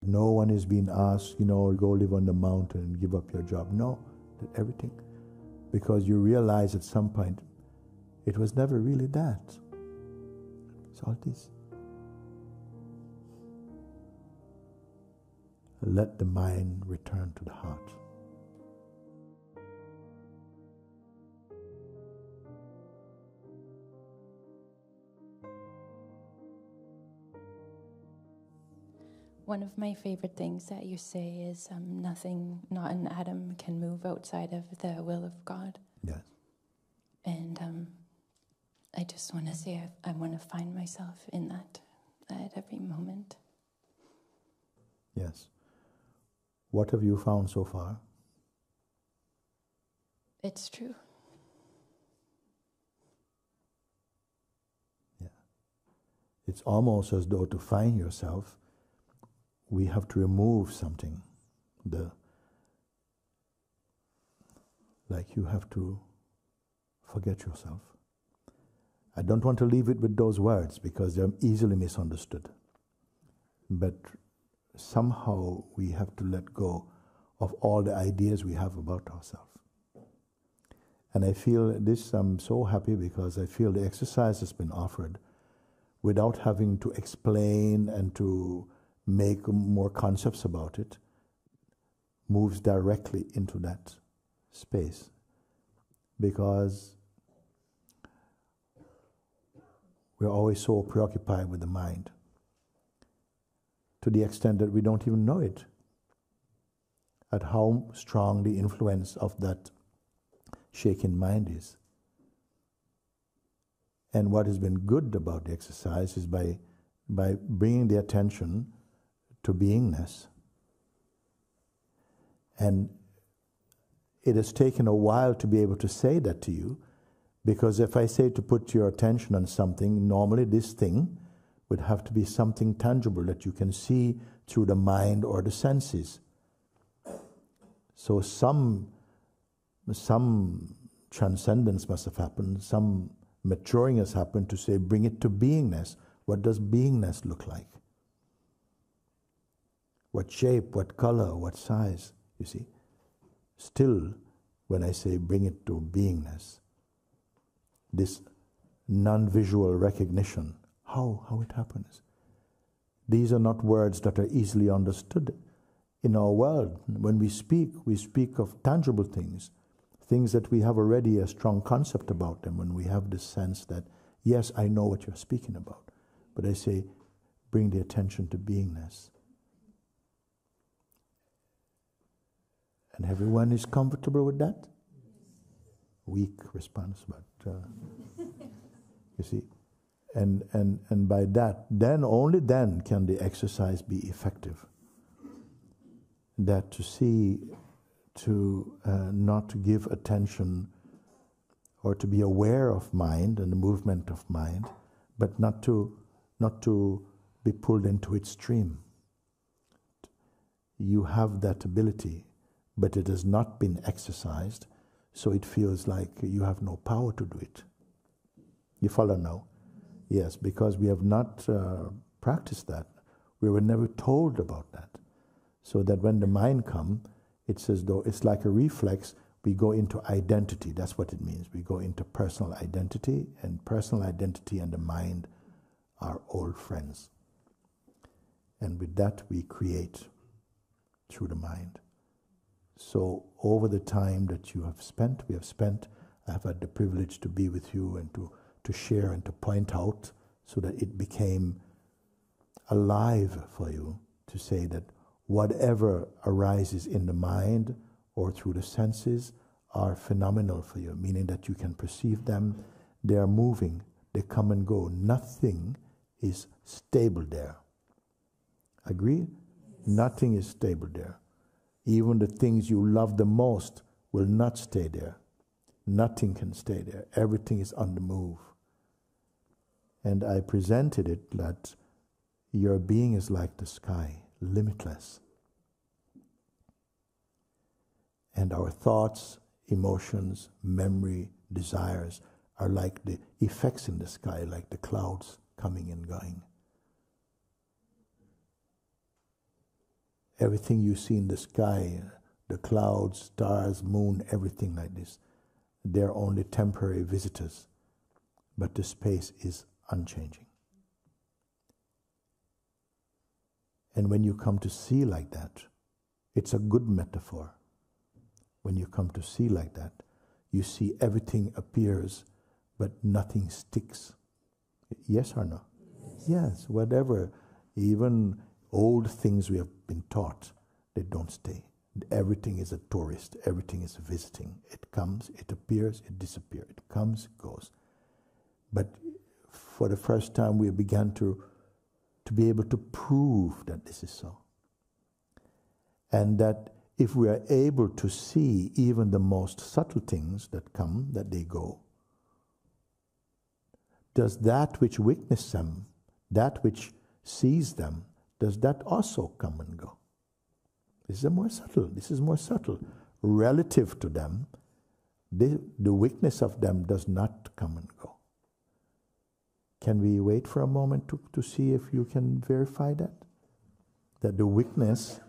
No one is being asked, go live on the mountain and give up your job. No, that everything. Because you realize at some point, it was never really that. It's all this. Let the mind return to the heart. One of my favorite things that you say is nothing, not an atom, can move outside of the will of God. Yes. And I just want to say I want to find myself in that at every moment. Yes. What have you found so far? It's true. Yeah. It's almost as though to find yourself, we have to remove something. Like you have to forget yourself. I don't want to leave it with those words because they're easily misunderstood. But somehow we have to let go of all the ideas we have about ourselves. And I feel this, I'm so happy because I feel the exercise has been offered without having to explain and to make more concepts about it, moves directly into that space. Because we're always so preoccupied with the mind, to the extent that we don't even know it, at how strong the influence of that shaken mind is. And what has been good about the exercise is by bringing the attention to beingness. And it has taken a while to be able to say that to you, because if I say to put your attention on something, normally this thing would have to be something tangible that you can see through the mind or the senses. So some transcendence must have happened, some maturing has happened to say, bring it to beingness. What does beingness look like? What shape, what color, what size, you see? Still, when I say bring it to beingness, this non-visual recognition, how it happens. These are not words that are easily understood in our world. When we speak of tangible things, things that we have already a strong concept about them, when we have this sense that, yes, I know what you're speaking about. But I say, bring the attention to beingness. And everyone is comfortable with that? Weak response, but you see. And by that, then, only then can the exercise be effective. That to see, to not give attention or to be aware of mind and the movement of mind, but not to be pulled into its stream. You have that ability, but it has not been exercised, so it feels like you have no power to do it. You follow now? Yes, because we have not practiced that. We were never told about that. So that when the mind comes, it's as though it's like a reflex. We go into identity. That's what it means. We go into personal identity, and personal identity and the mind are old friends. And with that, we create through the mind. So over the time that we have spent, I have had the privilege to be with you and to share and to point out, so that it became alive for you to say that whatever arises in the mind or through the senses are phenomenal for you, meaning that you can perceive them, they are moving, they come and go. Nothing is stable there. Agree? Nothing is stable there. Even the things you love the most will not stay there. Nothing can stay there. Everything is on the move. And I presented it that your being is like the sky, limitless. And our thoughts, emotions, memory, desires are like the effects in the sky, like the clouds coming and going. Everything you see in the sky, the clouds, stars, moon, everything like this, they're only temporary visitors, but the space is unchanging. And when you come to see like that, it's a good metaphor. When you come to see like that, you see everything appears, but nothing sticks. Yes or no? Yes, whatever. Even old things we have been taught, they don't stay. Everything is a tourist. Everything is visiting. It comes, it appears, it disappears. It comes, it goes. But for the first time, we began to be able to prove that this is so. And that if we are able to see even the most subtle things that come, that they go, does that which witness them, that which sees them, does that also come and go? This is more subtle. This is more subtle. Relative to them, the weakness of them does not come and go. Can we wait for a moment to see if you can verify that? That the weakness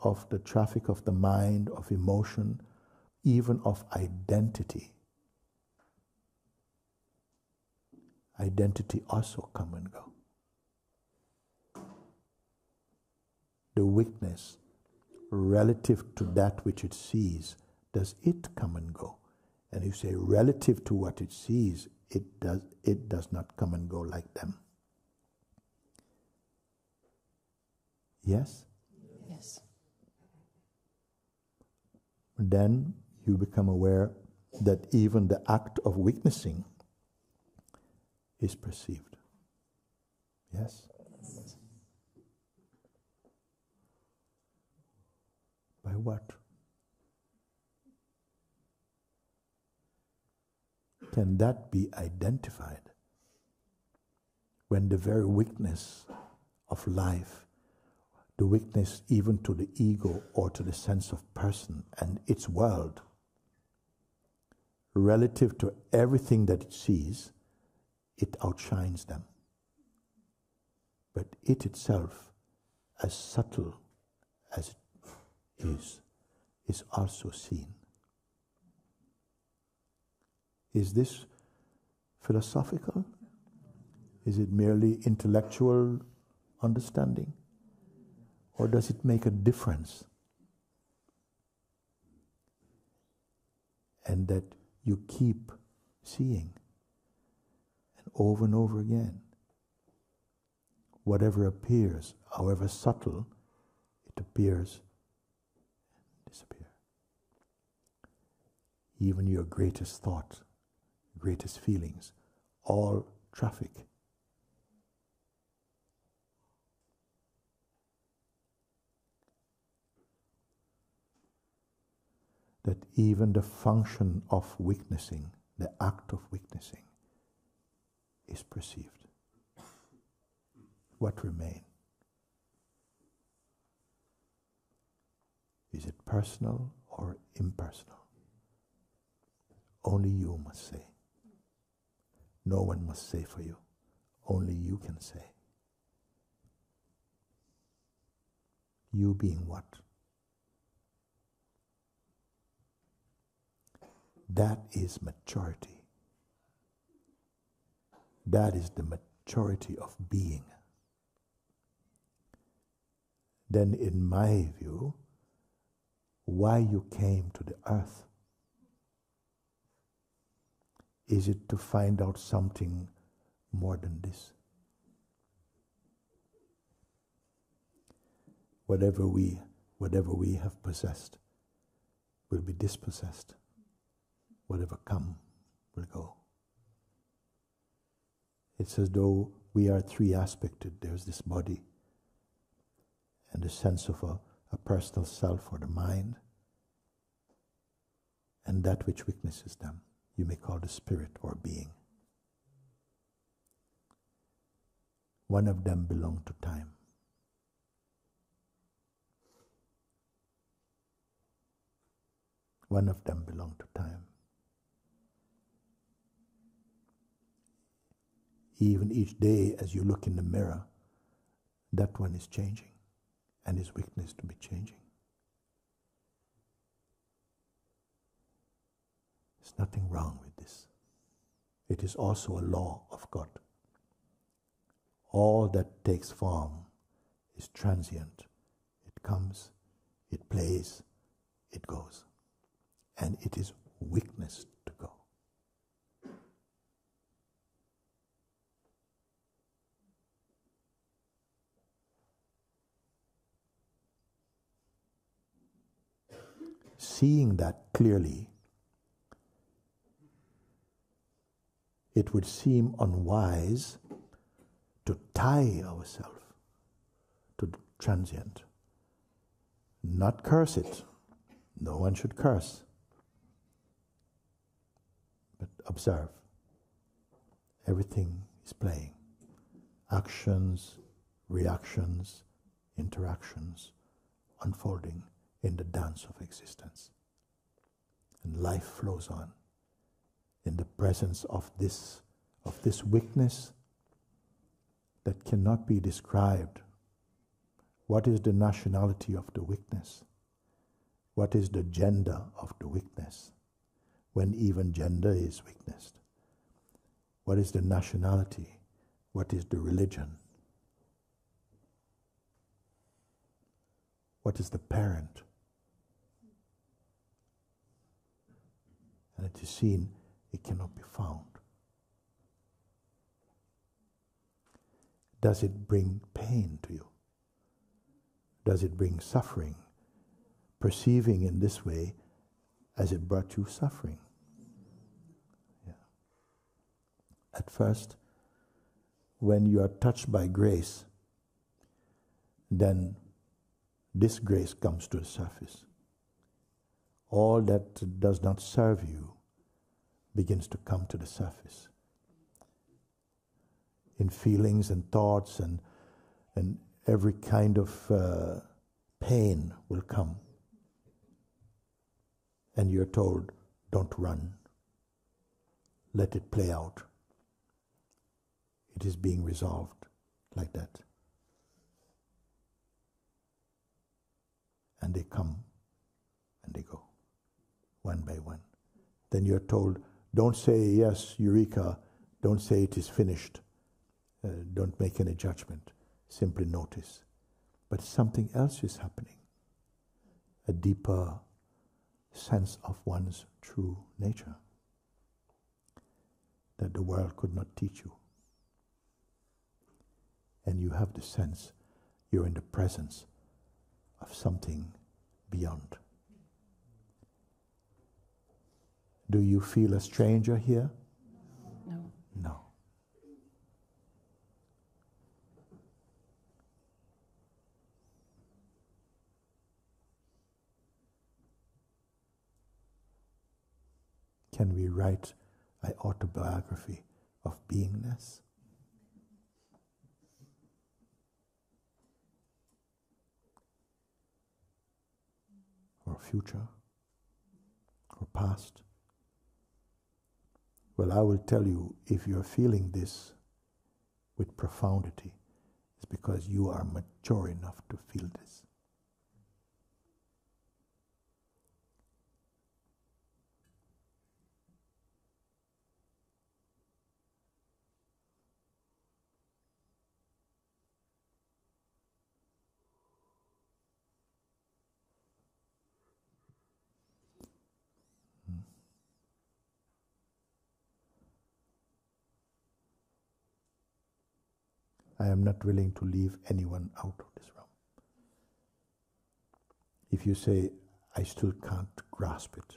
of the traffic of the mind, of emotion, even of identity also come and go. The weakness relative to that which it sees, does it come and go? And you say relative to what it sees, it does not come and go like them. Yes? Yes. Then you become aware that even the act of witnessing is perceived. Yes? Yes. By what? Can that be identified when the very weakness of life, the weakness even to the ego or to the sense of person and its world, relative to everything that it sees, it outshines them. But it itself, as subtle as it is also seen. Is this philosophical? Is it merely intellectual understanding? Or does it make a difference? And that you keep seeing, and over again. Whatever appears, however subtle, it appears and disappears. Even your greatest thought, greatest feelings, all traffic. That even the function of witnessing, the act of witnessing, is perceived. What remains? Is it personal or impersonal? Only you must say. No one must say for you. Only you can say. You being what? That is maturity. That is the maturity of being. Then in my view, why you came to the earth? Is it to find out something more than this? Whatever we have possessed will be dispossessed. Whatever come will go. It's as though we are three-aspected. There's this body and the sense of a personal self or the mind, and that which witnesses them. You may call the spirit or being. One of them belongs to time. One of them belongs to time. Even each day as you look in the mirror, that one is changing and his weakness to be changing. There's nothing wrong with this. It is also a law of God. All that takes form is transient. It comes, it plays, it goes. And it is weakness to go. Seeing that clearly, it would seem unwise to tie ourselves to the transient. Not curse it. No one should curse. But observe. Everything is playing. Actions, reactions, interactions, unfolding in the dance of existence. And life flows on in the presence of this weakness that cannot be described. What is the nationality of the weakness? What is the gender of the weakness? When even gender is weakness. What is the nationality? What is the religion? What is the parent? And it is seen, it cannot be found. Does it bring pain to you? Does it bring suffering? Perceiving in this way as it brought you suffering. Yeah. At first, when you are touched by grace, then this grace comes to the surface. All that does not serve you begins to come to the surface. In feelings and thoughts and every kind of pain will come. And you're told, don't run. Let it play out. It is being resolved like that. And they come and they go, one by one. Then you're told, don't say, yes, eureka. Don't say it is finished. Don't make any judgment. Simply notice. But something else is happening. A deeper sense of one's true nature that the world could not teach you. And you have the sense you're in the presence of something beyond. Do you feel a stranger here? No. No. Can we write an autobiography of beingness? Or future? Or past? Well, I will tell you, if you're feeling this with profundity, it's because you are mature enough to feel this. I am not willing to leave anyone out of this room. If you say, I still can't grasp it,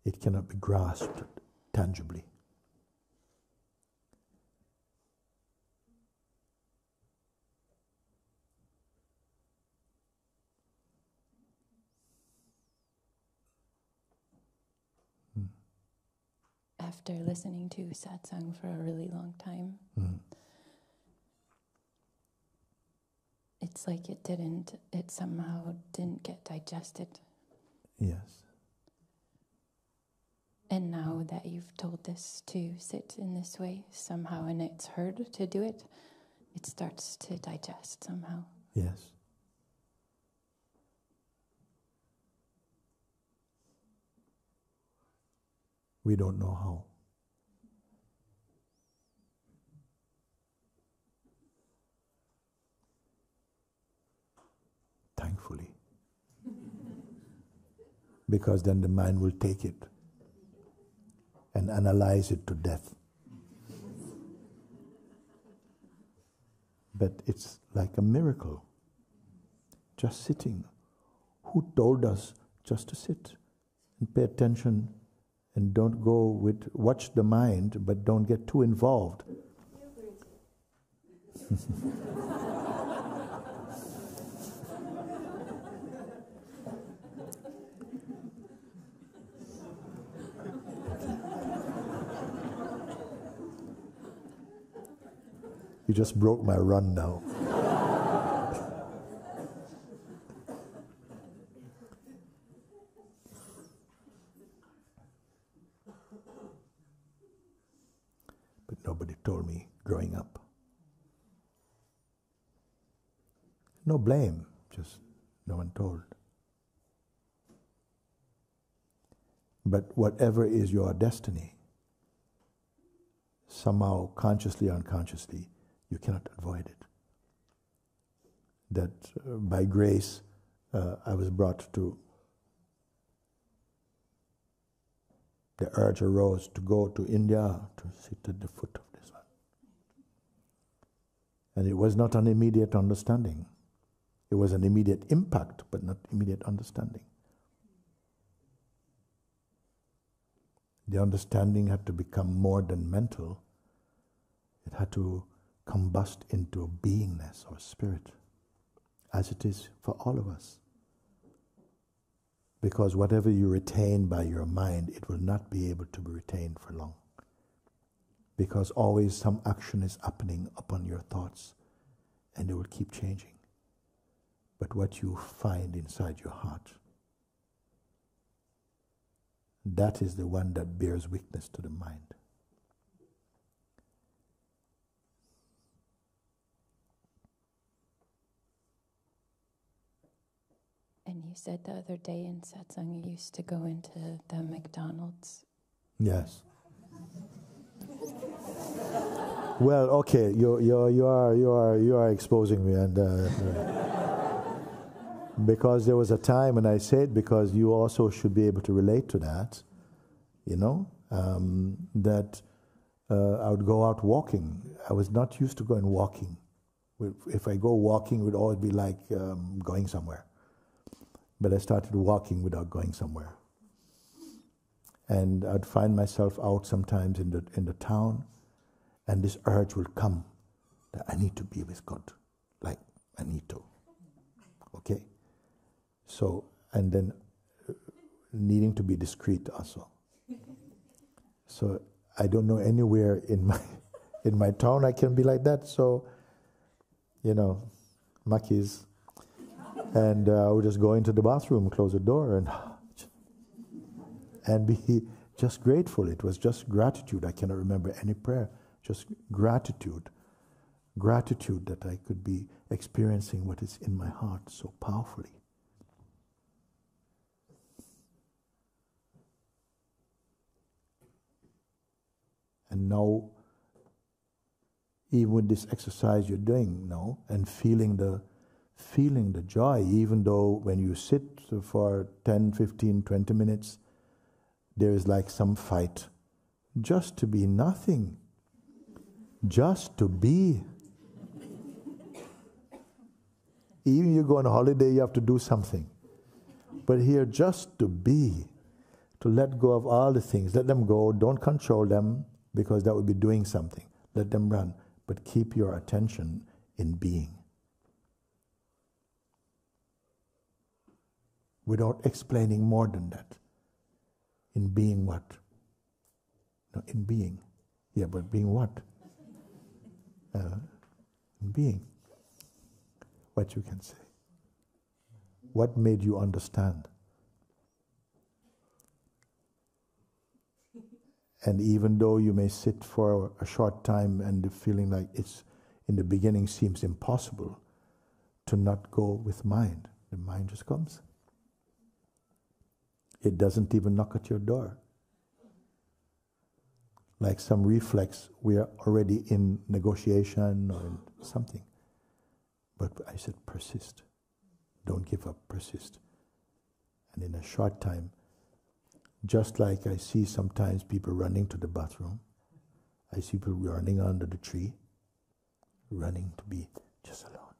it cannot be grasped tangibly. After listening to satsang for a really long time, it's like it somehow didn't get digested. Yes. And now that you've told this to sit in this way somehow, and it's hard to do it, it starts to digest somehow. Yes. We don't know how. Thankfully. Because then the mind will take it and analyze it to death. But it's like a miracle. Just sitting. Who told us just to sit and pay attention and don't go with, watch the mind, but don't get too involved? You just broke my run now. But nobody told me growing up. No blame, just no one told. But whatever is your destiny, somehow, consciously or unconsciously, you cannot avoid it. That by grace, I was brought to, the urge arose to go to India to sit at the foot of this one. And it was not an immediate understanding. It was an immediate impact, but not immediate understanding. The understanding had to become more than mental. It had to combust into a beingness or spirit, as it is for all of us. Because whatever you retain by your mind, it will not be able to be retained for long. Because always some action is happening upon your thoughts, and they will keep changing. But what you find inside your heart, that is the one that bears witness to the mind. And you said the other day in satsang you used to go into the McDonald's. Yes. Well, okay, you are exposing me, and because there was a time, and I say it because you also should be able to relate to that, you know, that I would go out walking. I was not used to going walking. If I go walking, it would always be like going somewhere. But I started walking without going somewhere. And I'd find myself out sometimes in the town, and this urge will come that I need to be with God. Like, I need to. Okay? So, and then needing to be discreet also. So, I don't know anywhere in my town I can be like that. So, you know, Maki's. And I would just go into the bathroom, close the door, and be just grateful. It was just gratitude. I cannot remember any prayer. Just gratitude. Gratitude that I could be experiencing what is in my heart so powerfully. And now, even with this exercise you're doing now, and feeling the joy, even though when you sit for 10, 15, 20 minutes, there is like some fight. Just to be nothing. Just to be. Even you go on a holiday, you have to do something. But here, just to be, to let go of all the things, let them go, don't control them, because that would be doing something. Let them run, but keep your attention in being. Without explaining more than that. In being what? No, in being. Yeah, but being what? In being. What you can say. What made you understand? And even though you may sit for a short time and the feeling like it's in the beginning seems impossible to not go with mind, the mind just comes. It doesn't even knock at your door. Like some reflex, we are already in negotiation or in something. But I said persist. Don't give up, persist. And in a short time, just like I see sometimes people running to the bathroom, I see people running under the tree, running to be just alone,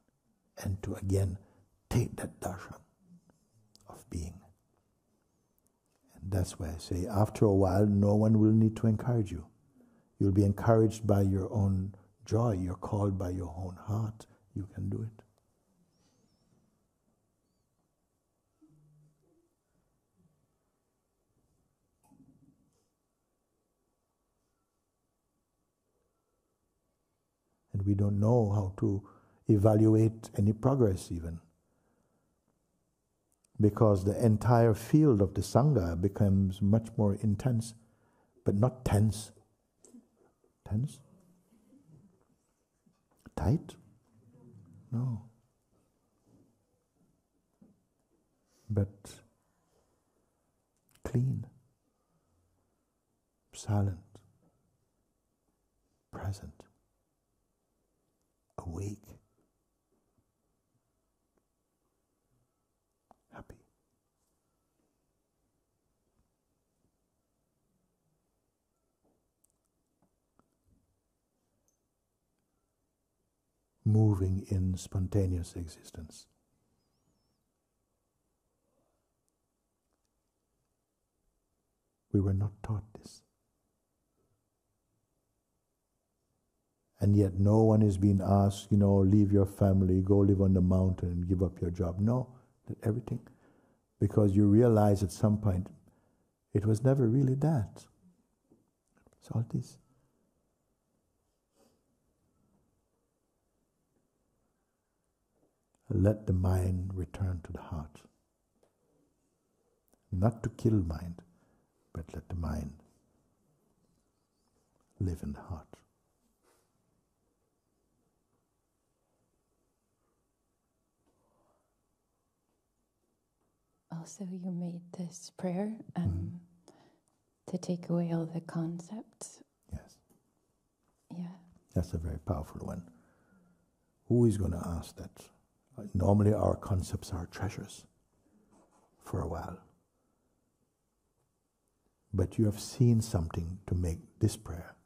and to again take that darshan of being. And that's why I say, after a while, no one will need to encourage you. You'll be encouraged by your own joy. You're called by your own heart. You can do it. And we don't know how to evaluate any progress even, because the entire field of the Sangha becomes much more intense, but not tense. Tense? Tight? No. But clean, silent, present, awake, happy. Moving in spontaneous existence. We were not taught this. And yet no one is being asked, leave your family, go live on the mountain and give up your job. No, that everything. Because you realize at some point, it was never really that. It's all this. Let the mind return to the heart. Not to kill mind, but let the mind live in the heart. Also, you made this prayer to take away all the concepts. Yes. Yeah. That's a very powerful one. Who is going to ask that? Normally our concepts are treasures for a while. But you have seen something to make this prayer.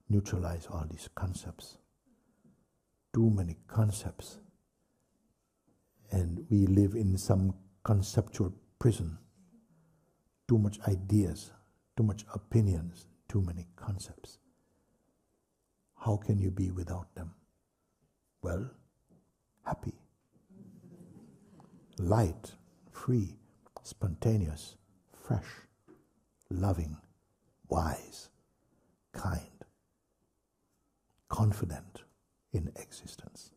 Neutralize all these concepts. Too many concepts. And we live in some conceptual prison. Too much ideas, too much opinions, too many concepts. How can you be without them? Well, happy, light, free, spontaneous, fresh, loving, wise, kind, confident in existence.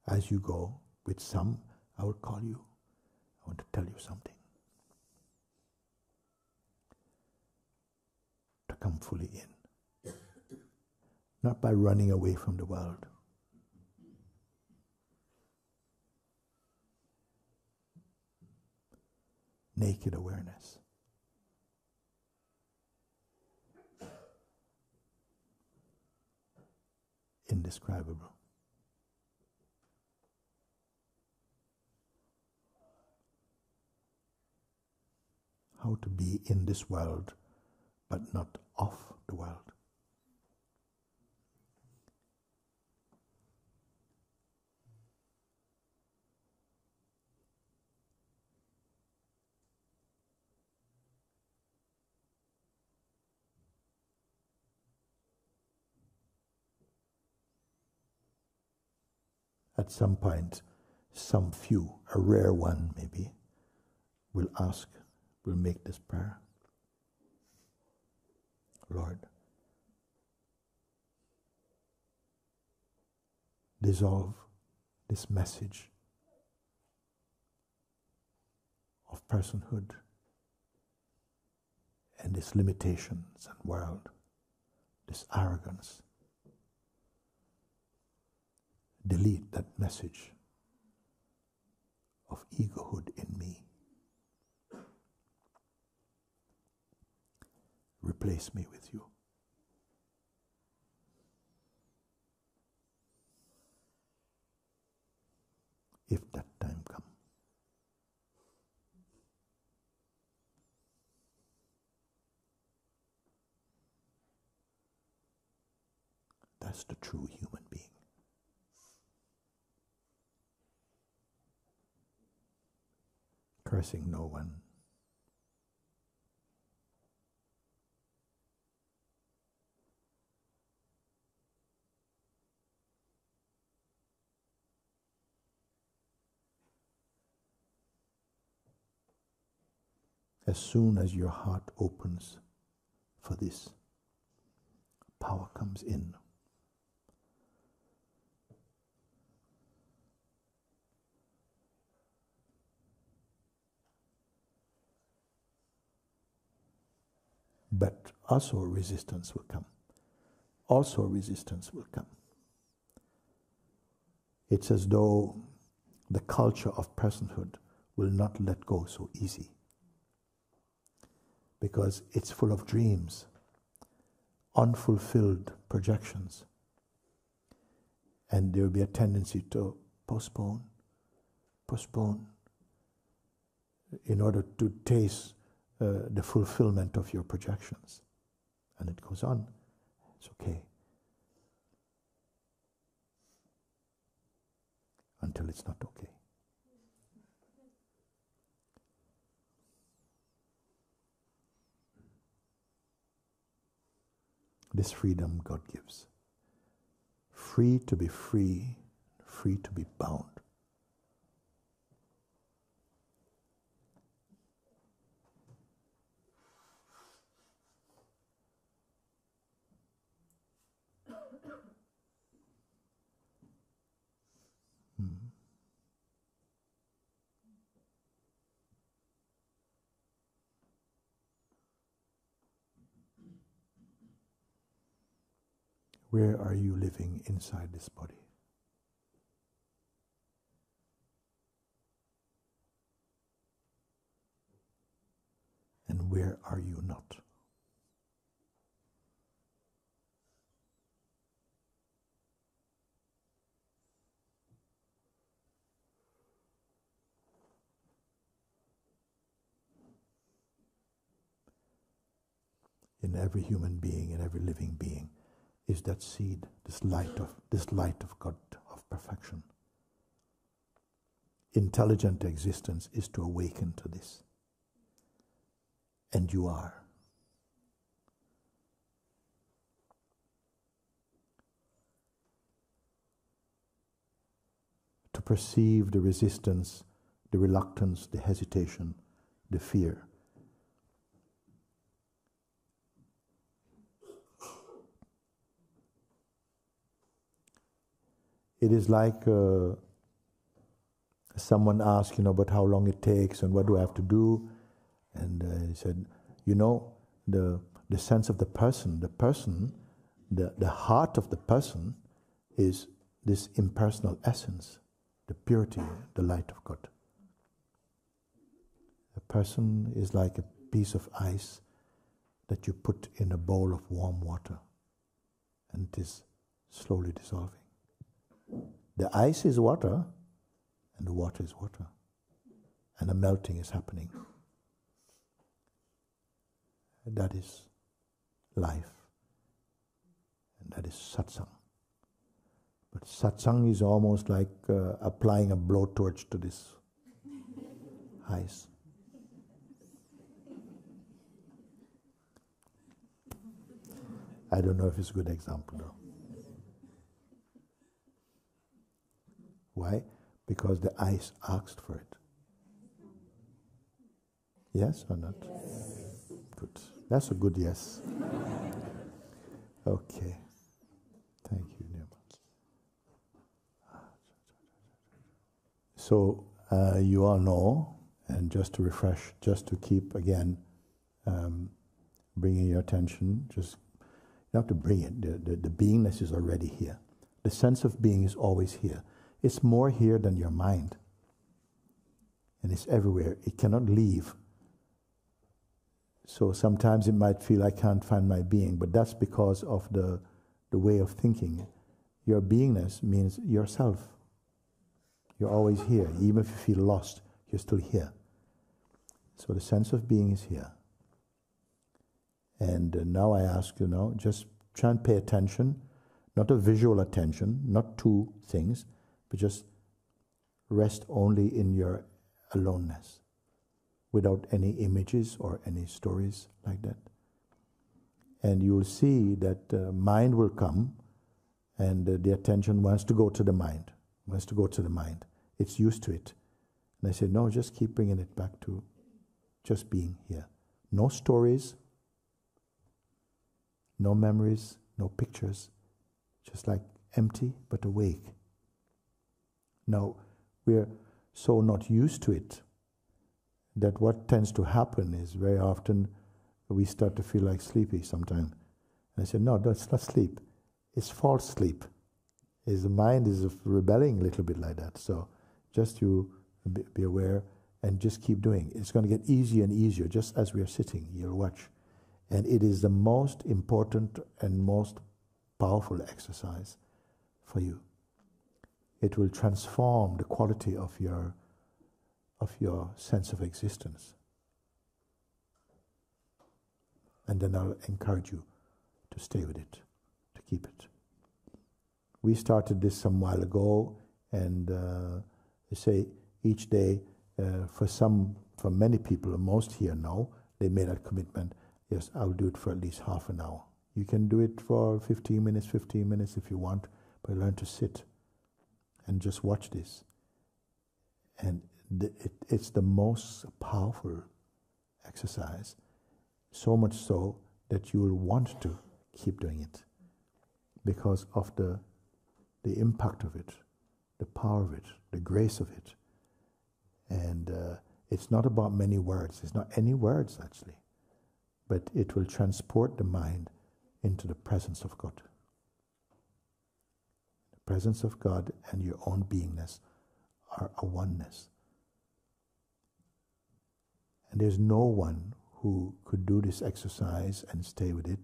As you go, with some, I will call you. I want to tell you something. To come fully in. Not by running away from the world. Naked awareness. Indescribable. How to be in this world, but not of the world. At some point, some few, a rare one maybe, will ask, We'll make this prayer. Lord, dissolve this message of personhood and this limitations and world, this arrogance. Delete that message of egohood in me. Replace me with you. If that time comes. That's the true human being. Cursing no one. As soon as your heart opens for this, power comes in. But also resistance will come. Also resistance will come. It's as though the culture of personhood will not let go so easy, because it's full of dreams, unfulfilled projections, and there will be a tendency to postpone, in order to taste the fulfillment of your projections. And it goes on. It's okay. Until it's not okay. This freedom God gives. Free to be free, free to be bound. Where are you living inside this body? And where are you not? In every human being, in every living being, is that seed, this light of God, of perfection. Intelligent existence is to awaken to this. And you are. To perceive the resistance, the reluctance, the hesitation, the fear. It is like someone asked, but how long it takes and what do I have to do? And he said, the sense of the person, the heart of the person is this impersonal essence, the purity, the light of God. A person is like a piece of ice that you put in a bowl of warm water, and it is slowly dissolving. The ice is water, and the water is water, and a melting is happening. And that is life, and that is satsang. But satsang is almost like applying a blowtorch to this ice. I don't know if it's a good example though. Why? Because the ice asked for it. Yes or not? Yes. Good. That's a good yes. Okay. Thank you, Nirma. So you all know, and just to refresh, just to keep again bringing your attention, just you have to bring it. The beingness is already here. The sense of being is always here. It's more here than your mind. And it's everywhere. It cannot leave. So sometimes it might feel I can't find my being, but that's because of the way of thinking. Your beingness means yourself. You're always here. Even if you feel lost, you're still here. So the sense of being is here. And now I ask you now, just try and pay attention, not a visual attention, not two things, but just rest only in your aloneness, without any images or any stories like that. And you will see that mind will come, and the attention wants to go to the mind, It's used to it. And I say, no, just keep bringing it back to just being here. No stories, no memories, no pictures, just like empty but awake. Now, we're so not used to it that what tends to happen is very often we start to feel like sleepy sometimes. And I said, no, that's not sleep. It's false sleep. The mind is rebelling a little bit like that. So just you be aware and just keep doing. It's going to get easier and easier just as we are sitting. You'll watch. And it is the most important and most powerful exercise for you. It will transform the quality of your sense of existence. And then I'll encourage you to stay with it, to keep it. We started this some while ago, and they say each day, for many people, most here now, they made that commitment. Yes, I'll do it for at least half an hour. You can do it for 15 minutes if you want, but learn to sit and just watch this. And it's the most powerful exercise, so much so that you will want to keep doing it because of the impact of it, the power of it, the grace of it. And it's not about many words. It's not any words, actually. But it will transport the mind into the presence of God. The presence of God and your own beingness are a oneness. And there's no one who could do this exercise and stay with it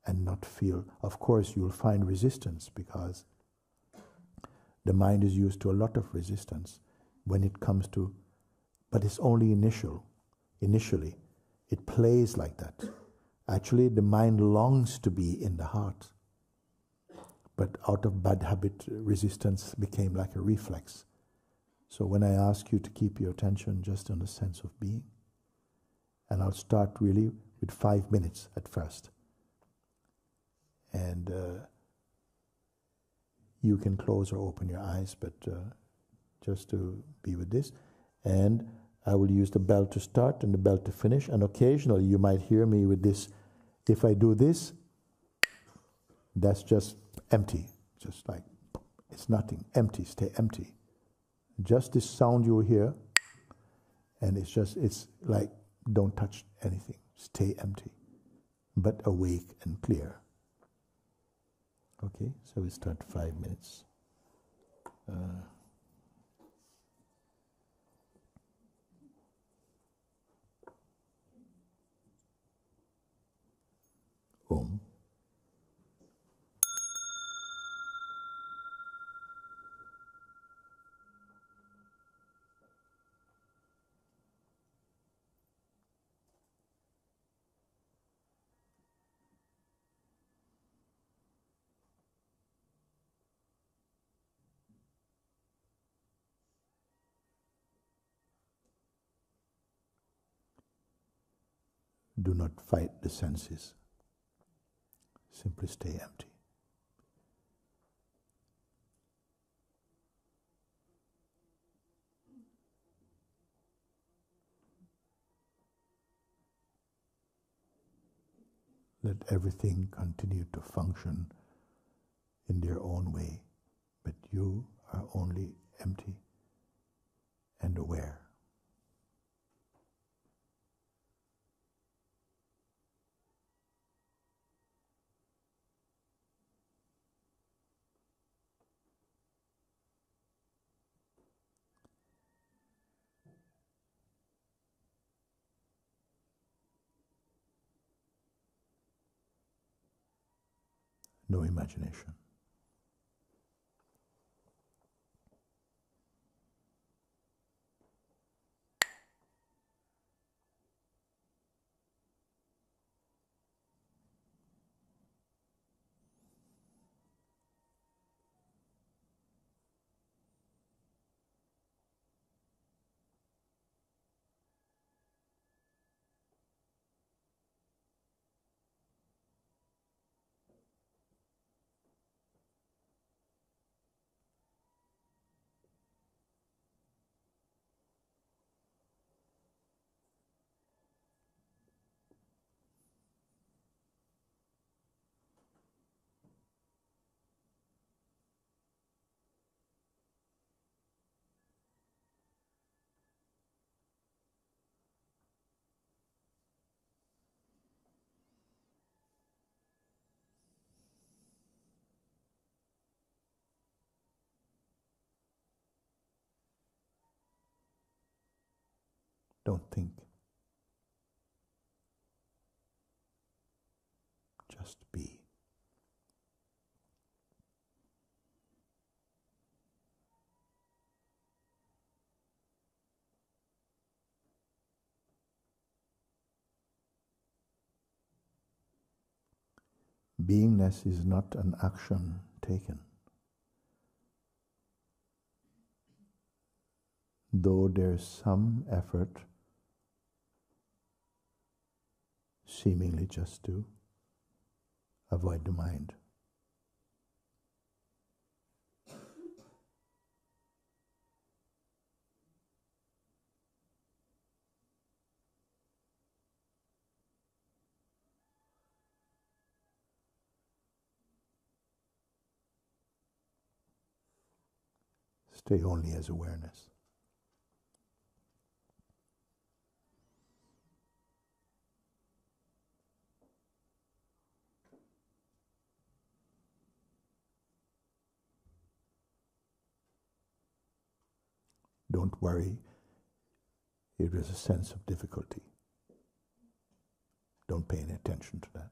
and not feel. Of course, you'll find resistance because the mind is used to a lot of resistance when it comes to, but it's only initially. It plays like that. Actually, the mind longs to be in the heart. But out of bad habit, resistance became like a reflex. So when I ask you to keep your attention just on the sense of being, and I'll start really with 5 minutes at first. And you can close or open your eyes, but just to be with this. And I will use the bell to start and the bell to finish. And occasionally you might hear me with this. If I do this, that's just empty. Just like, it's nothing. Empty. Stay empty. Just this sound you will hear. And it's like, don't touch anything. Stay empty. But awake and clear. Okay, so we start 5 minutes. Om. Do not fight the senses. Simply stay empty. Let everything continue to function in their own way, but you are only empty and aware. No imagination. Don't think. Just be. Beingness is not an action taken. Though there's some effort, seemingly just to avoid the mind. Stay only as awareness. Don't worry if there's a sense of difficulty. Don't pay any attention to that.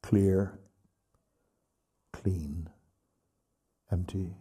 Clear, clean, empty,